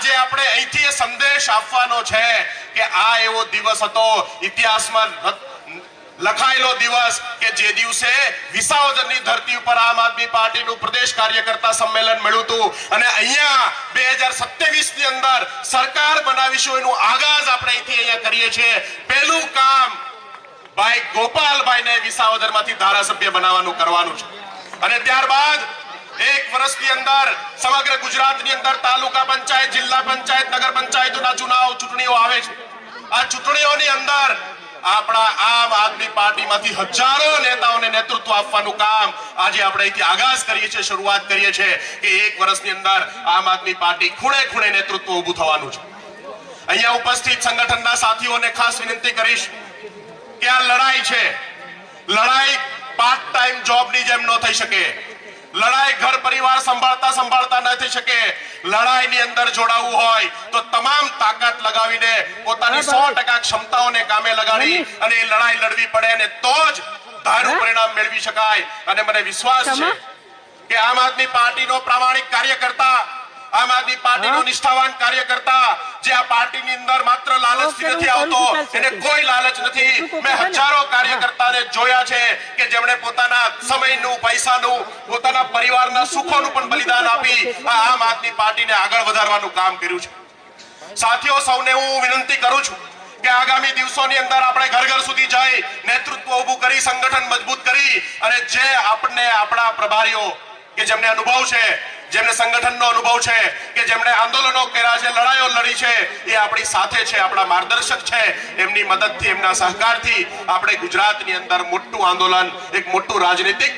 આજે આપણે અહીંથી સંદેશ આપવાનો છે કે આ એવો દિવસ હતો ઇતિહાસમાં લખાયેલો દિવસ કે જે દિવસે વિસાવદરની ધરતી ઉપર આમ આદમી પાર્ટીનું પ્રદેશ કાર્યકર્તા સંમેલન મળ્યું હતું અને અહીંયા 2027 ની અંદર સરકાર બનાવીશું એનું આગાજ આપણે અહીંથી અહીંયા કરીએ છીએ। પહેલું કામ ભાઈ ગોપાલભાઈને વિસાવદરમાંથી ધારાસભ્ય બનાવવાનું કરવાનું છે અને ત્યારબાદ એક વર્ષની અંદર સમગ્ર ગુજરાતની અંદર તાલુકા પંચાયત, જિલ્લા પંચાયત, નગર પંચાયતોના ચૂંટણીઓ આવે છે। આ ચૂંટણીઓની અંદર આપણા આમ આદમી પાર્ટીમાંથી હજારો નેતાઓને નેતૃત્વ આપવાનું કામ આજે આપણે અહીંથી આગાજ કરીએ છીએ, શરૂઆત કરીએ છીએ કે એક વર્ષની અંદર આમ આદમી પાર્ટી ખૂણે ખૂણે નેતૃત્વ ઊભું થવાનું છે। અહીંયા ઉપસ્થિત સંગઠનના સાથીઓને ખાસ વિનંતી કરીશ કે આ લડાઈ છે, લડાઈ પાર્ટ ટાઈમ જોબની જેમ ન થઈ શકે, લડાઈ ઘર પરિવાર સંભાળતા ન થઈ શકે। લડાઈની અંદર જોડાવું હોય તો તમામ તાકાત લગાવીને પોતાની 100% ક્ષમતાઓને કામે લગાડી અને એ લડાઈ લડવી પડે અને તો જ ધારું પરિણામ મેળવી શકાય। અને મને વિશ્વાસ છે કે આમ આદમી પાર્ટીનો પ્રામાણિક કાર્યકર્તા, આમ આદમી પાર્ટીનો નિષ્ઠાવાન કાર્યકર્તા જે આ પાર્ટીની અંદર માત્ર લાલચથી નથી આવતો, એને કોઈ લાલચ નથી। મેં હજારો કાર્યકર્તાને જોયા છે કે જેમણે પોતાના સમયનું, પૈસાનું, પોતાના પરિવારના સુખોનું પણ બલિદાન આપી આમ આદમી પાર્ટીને આગળ વધારવાનું કામ કર્યું છે। સાથીઓ, સૌને હું વિનંતી કરું છું કે આગામી દિવસોની અંદર આપણે ઘર ઘર સુધી જઈ નેતૃત્વ ઊભું કરી, સંગઠન મજબૂત કરી અને જે આપણને આપણા પ્રભારીઓ કે જેમને અનુભવ છે, જેમને સંગઠનનો અનુભવ છે, કે જેમણે આંદોલનો કર્યા છે, લડાઈઓ લડી છે, એ આપણી સાથે છે, આપણા માર્ગદર્શક છે। એમની મદદથી, એમના સહકારથી આપણે ગુજરાતની અંદર મોટું આંદોલન, એક મોટું રાજનીતિક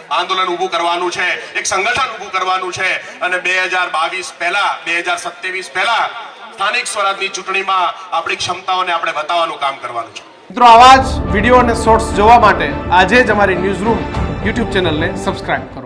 આંદોલન ઊભું કરવાનું છે, એક સંગઠન ઊભું કરવાનું છે અને 2022 પહેલા, 2027 પહેલા સ્થાનિક સ્વરાજની ચૂંટણીમાં આપણી ક્ષમતાઓને આપણે બતાવવાનું કામ કરવાનું છે। મિત્રો, આવા જ વિડીયો અને શોર્ટ્સ જોવા માટે આજે જ અમારી ન્યૂઝ રૂમ YouTube ચેનલને સબસ્ક્રાઇબ કરો।